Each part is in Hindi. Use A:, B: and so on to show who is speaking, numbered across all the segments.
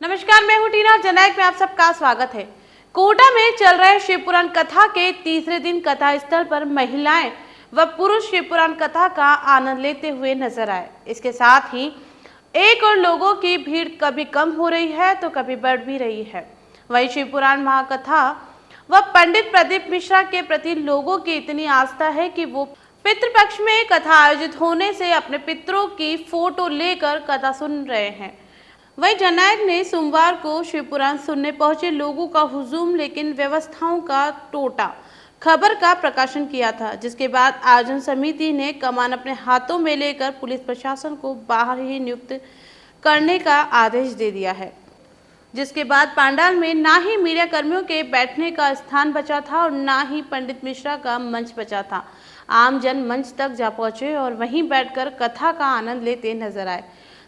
A: नमस्कार, मैं हूं टीना। जननायक में आप सबका स्वागत है। कोटा में चल रहे शिव पुराण कथा के तीसरे दिन कथा स्थल पर महिलाएं व पुरुष शिव पुराण कथा का आनंद लेते हुए नजर आए। इसके साथ ही एक और लोगों की भीड़ कभी कम हो रही है तो कभी बढ़ भी रही है। वही शिव पुराण महाकथा व पंडित प्रदीप मिश्रा के प्रति लोगों की इतनी आस्था है कि वो पितृपक्ष में कथा आयोजित होने से अपने पितरों की फोटो लेकर कथा सुन रहे हैं। वही जननायक ने सोमवार को शिव पुराण सुनने पहुंचे लोगों का हुजूम लेकिन व्यवस्थाओं का टोटा खबर का प्रकाशन किया था, जिसके बाद आयोजन समिति ने कमान अपने हाथों में लेकर पुलिस प्रशासन को बाहर ही नियुक्त करने का आदेश दे दिया है। जिसके बाद पंडाल में ना ही मीडिया कर्मियों के बैठने का स्थान बचा था और ना ही पंडित मिश्रा का मंच बचा था। आम जन मंच तक जा पहुंचे और वहीं बैठकर कथा का आनंद लेते नजर आए।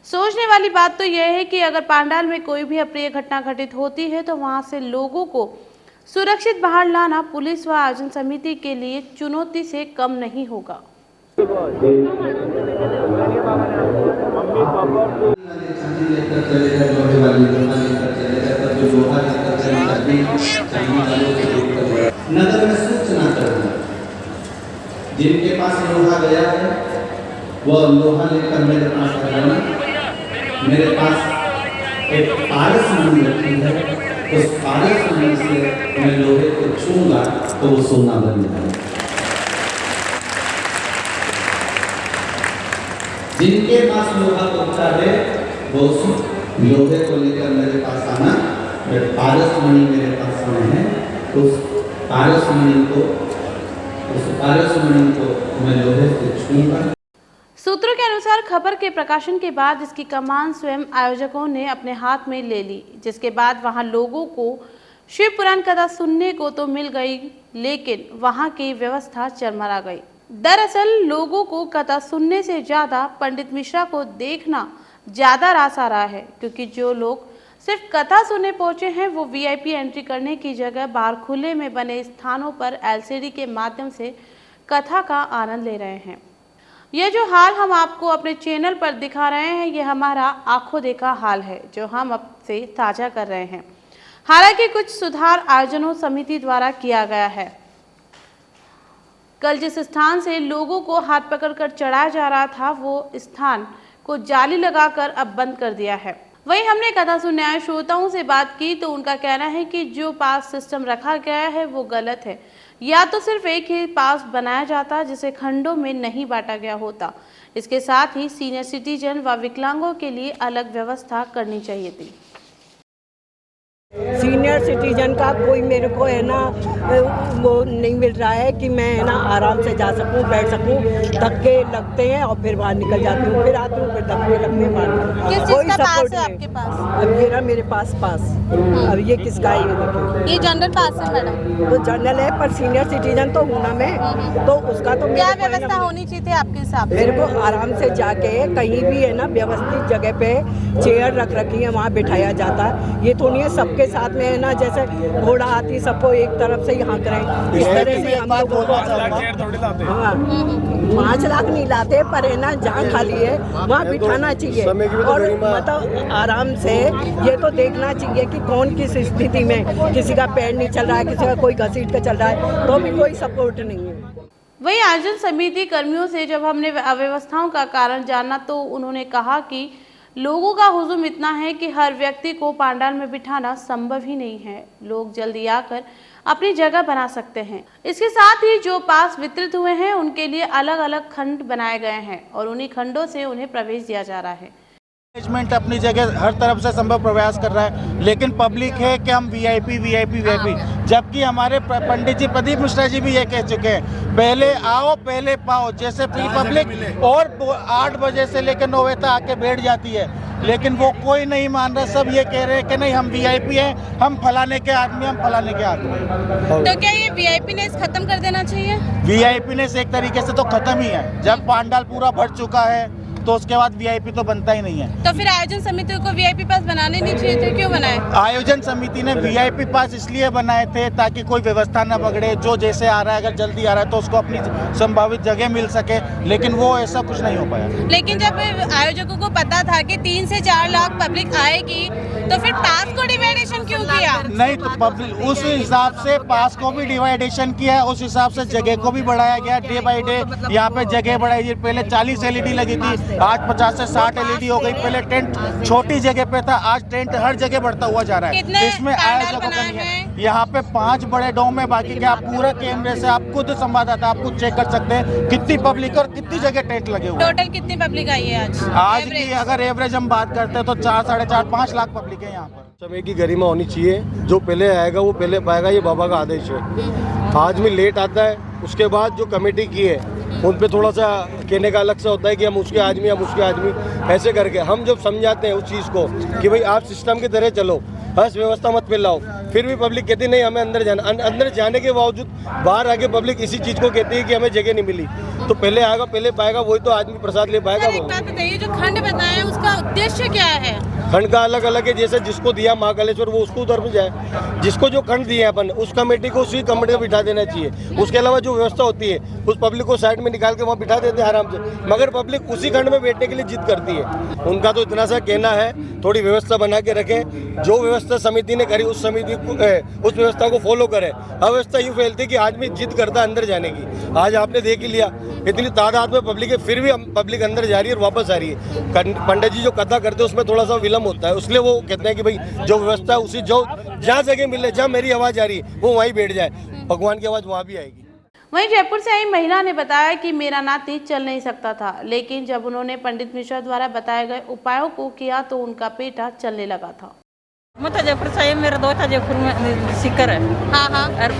A: सोचने वाली बात तो यह है कि अगर पंडाल में कोई भी अप्रिय घटना घटित होती है तो वहां से लोगों को सुरक्षित बाहर लाना पुलिस व आयोजन समिति के लिए चुनौती से कम नहीं होगा।
B: नगर में सूचना करूंगा, जिनके पास लोहा गया है वो लोहा लेकर मेरे पास आना। मेरे पास एक पारस मणि रखी है, उस पारस मणि से मैं लोहे को छूंगा तो वो सोना बन जाएगा। जिनके पास लोहा होता है वो लोहे को लेकर मेरे पास आना। पारस मणि मेरे पास है, उस पारस मणि को मैं लोहे से छूंगा।
A: सूत्रों के अनुसार खबर के प्रकाशन के बाद इसकी कमान स्वयं आयोजकों ने अपने हाथ में ले ली, जिसके बाद वहां लोगों को शिव पुराण कथा सुनने को तो मिल गई लेकिन वहां की व्यवस्था चरमरा गई। दरअसल लोगों को कथा सुनने से ज्यादा पंडित मिश्रा को देखना ज्यादा रास आ रहा है, क्योंकि जो लोग सिर्फ कथा सुनने पहुंचे हैं वो वीआईपी एंट्री करने की जगह बाहर खुले में बने स्थानों पर एलसीडी के माध्यम से कथा का आनंद ले रहे हैं। यह जो हाल हम आपको अपने चैनल पर दिखा रहे हैं, यह हमारा आंखों देखा हाल है जो हम आपसे साझा कर रहे हैं। हालांकि कुछ सुधार आयोजनों समिति द्वारा किया गया है। कल जिस स्थान से लोगों को हाथ पकड़कर चढ़ाया जा रहा था वो स्थान को जाली लगाकर अब बंद कर दिया है। वहीं हमने कथा सुनने आए श्रोताओं से बात की तो उनका कहना है कि जो पास सिस्टम रखा गया है वो गलत है। या तो सिर्फ एक ही पास बनाया जाता जिसे खंडों में नहीं बांटा गया होता। इसके साथ ही सीनियर सिटीजन व विकलांगों के लिए अलग व्यवस्था करनी चाहिए थी।
C: सीनियर सिटीजन का कोई मेरे को है ना वो नहीं मिल रहा है कि मैं है ना आराम से जा सकूं, बैठ सकूं। धक्के लगते हैं और फिर बाहर निकल जाती हूँ, फिर आती हूँ, फिर धक्के लगते हैं बाहर।
A: कोई सपोर्ट है आपके पास?
C: अब मेरे पास अब ये किसका है ये देखिए।
A: ये जनरल पास है मैडम?
C: तो जनरल है पर सीनियर सिटीजन तो हूँ ना मैं, तो उसका तो
A: क्या व्यवस्था होनी चाहिए थी आपके हिसाब से?
C: मेरे को आराम से जाके कहीं भी है ना व्यवस्थित जगह पे चेयर रख रखी है वहाँ बिठाया जाता है। ये तो नहीं है सबके साथ में है ना जैसे घोड़ा हाथी सबको एक तरफ से ही हाँक रहे हैं, इस तरह से हम लोगों को 5 लाख नहीं लाते पर है ना जहाँ खाली है वहाँ बिठाना चाहिए और मतलब आराम से ये तो देखना चाहिए कि कौन किस स्थिति में, किसी का पैर नहीं चल रहा है, किसी का कोई घसीट कर चल रहा है तो भी कोई सपोर्ट नहीं है।
A: वही आयोजन समिति कर्मियों से जब हमने अव्यवस्थाओं का कारण जाना तो उन्होंने कहा कि लोगों का हुजूम इतना है कि हर व्यक्ति को पंडाल में बिठाना संभव ही नहीं है। लोग जल्दी आकर अपनी जगह बना सकते हैं। इसके साथ ही जो पास वितरित हुए हैं उनके लिए अलग अलग खंड बनाए गए हैं और उन्हीं खंडों से उन्हें प्रवेश दिया जा रहा है।
D: मैनेजमेंट अपनी जगह हर तरफ से संभव प्रयास कर रहा है, लेकिन पब्लिक है कि हम वीआईपी, जबकि हमारे पंडित जी प्रदीप मिश्रा जी भी ये कह चुके हैं पहले आओ पहले पाओ। जैसे फ्री पब्लिक और 8 बजे से लेकर 9 बजे तक आके बैठ जाती है, लेकिन वो कोई नहीं मान रहा। सब ये कह रहे हैं कि नहीं हम वीआईपी हैं, हम फलाने के आदमी, हम फलाने के आदमी।
A: तो क्या ये वीआईपी ने खत्म कर देना चाहिए?
D: वीआईपी ने एक तरीके से तो खत्म ही है। जब पंडाल पूरा भर चुका है तो उसके बाद वीआईपी तो बनता ही नहीं है।
A: तो फिर आयोजन समिति को वीआईपी पास बनाने नहीं चाहिए थे, क्यों बनाए?
D: आयोजन समिति ने वीआईपी पास इसलिए बनाए थे ताकि कोई व्यवस्था न बगड़े, जो जैसे आ रहा है अगर जल्दी आ रहा है तो उसको अपनी संभावित जगह मिल सके, लेकिन वो ऐसा कुछ नहीं हो पाया।
A: लेकिन जब आयोजकों को पता था कि 3 से 4 लाख पब्लिक आएगी, तो फिर पास को डिवाइडेशन क्यों किया?
D: नहीं तो पब्लिक उस हिसाब से पास को भी डिवाइडेशन किया है, उस हिसाब से जगह को भी बढ़ाया गया। डे बाय डे यहाँ पे जगह बढ़ाई गई। पहले 40 एलईडी लगी थी, आज 50 से 60 एलईडी हो गई। पहले टेंट छोटी जगह पे था, आज टेंट हर जगह बढ़ता हुआ जा रहा है।
A: कितने
D: इसमें
A: पैनल
D: आयोजकों का
A: बनाए
D: नहीं है।
A: हैं?
D: यहाँ पे 5 बड़े डोम है, बाकी के आप पूरा कैमरे से आप खुद संवाददाता आप खुद चेक कर सकते हैं कितनी पब्लिक और कितनी जगह टेंट लगे हुए हैं।
A: टोटल कितनी पब्लिक आई है
D: आज की अगर एवरेज हम बात करते हैं तो 4, 4.5, 5 लाख पब्लिक है यहाँ पर।
E: समय की गरिमा होनी चाहिए, जो पहले आएगा वो पहले पाएगा, ये बाबा का आदेश है। आदमी लेट आता है, उसके बाद जो कमेटी की है उन पे थोड़ा सा कहने का अलग सा होता है कि हम उसके आदमी ऐसे करके हम जब समझाते हैं उस चीज़ को कि भाई आप सिस्टम की तरह चलो, बस व्यवस्था मत फैलाओ, फिर भी पब्लिक कहती नहीं हमें अंदर जाना। अंदर जाने के बावजूद बाहर आके पब्लिक इसी चीज़ को कहती है कि हमें जगह नहीं मिली। तो पहले आएगा पहले पाएगा, वही तो आदमी प्रसाद ले पाएगा।
A: एक बात बताइए, जो खंड बताया है उसका उद्देश्य क्या है?
E: खंड का अलग अलग है, जैसे जिसको दिया महाकालेश्वर वो उसको उधर में जाए, जिसको जो खंड दिए अपन उस कमेटी को उसी कमेटी में बिठा देना चाहिए। उसके अलावा जो व्यवस्था होती है उस पब्लिक को साइड में निकाल के वहाँ बिठा देते हैं आराम से, मगर पब्लिक उसी खंड में बैठने के लिए जिद करती है। उनका तो इतना सा कहना है थोड़ी व्यवस्था बना के रखें, जो व्यवस्था समिति ने करी उस समिति को उस व्यवस्था को फॉलो करें। अव्यवस्था यूँ फैलती कि आदमी जिद करता है अंदर जाने की। आज आपने देख ही लिया इतनी तादाद में पब्लिक है, फिर भी पब्लिक अंदर जा रही है और वापस आ रही है। पंडित जी जो कथा करते हैं उसमें थोड़ा सा विलम्ब होता है, इसलिए वो कहते हैं कि भाई जो व्यवस्था है उसी जो जहाँ जगह मिले, जहाँ मेरी आवाज़ आ रही है वो वहीं बैठ जाए, भगवान की आवाज़ वहाँ भी आएगी।
A: वहीं जयपुर से आई महिला ने बताया कि मेरा नाती चल नहीं सकता था, लेकिन जब उन्होंने पंडित मिश्रा द्वारा बताए गए उपायों को किया तो उनका पेटा चलने लगा था।
F: मैं तो जयपुर से आई, मेरा दो था जयपुर में सिक्कर है।
A: हाँ।
F: और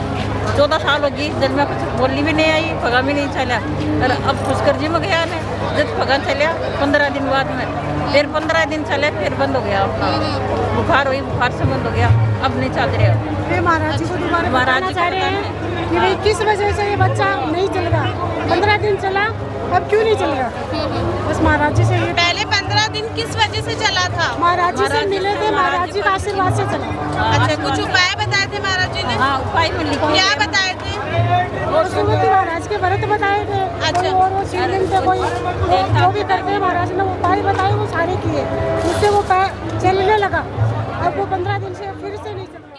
F: 14 साल होगी जब मैं कुछ बोलनी भी नहीं आई, पगा भी नहीं चला। और अब पुष्कर जी में गया ने जब पगा चलिया 15 दिन बाद में, फिर 15 दिन चले फिर बंद हो गया। बुखार हुई, बुखार से बंद हो गया, अब नहीं चल रहा।
G: फिर महाराज जी को दोबारा बताना चाह रहे हैं कि भाई किस वजह से ये बच्चा नहीं चल रहा। 15 दिन चला, अब क्यों नहीं चल रहा? बस महाराज जी से ये
A: पहले 15 दिन किस वजह से चला था?
G: महाराज जी से मिले थे, महाराज जी का आशीर्वाद से चला।
A: अच्छा, कुछ उपाय बताए थे महाराज जी ने?
F: हाँ, उपाय में लिखे
A: क्या बताए थे?
G: और सुमति महाराज के व्रत बताए थे।
A: अच्छा।
G: और वो शिवलिंग पे कोई जो भी करते हैं महाराज ने वो उपाय बताए, वो सारे किए, उससे वो चलने लगा। अब वो 15 दिन से फिर से नहीं चल रहा।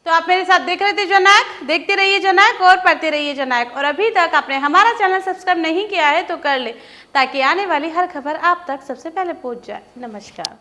A: तो आप मेरे साथ देख रहे थे जननायक, देखते रहिए जननायक और पढ़ते रहिए जननायक। और अभी तक आपने हमारा चैनल सब्सक्राइब नहीं किया है तो कर ले, ताकि आने वाली हर खबर आप तक सबसे पहले पहुंच जाए। नमस्कार।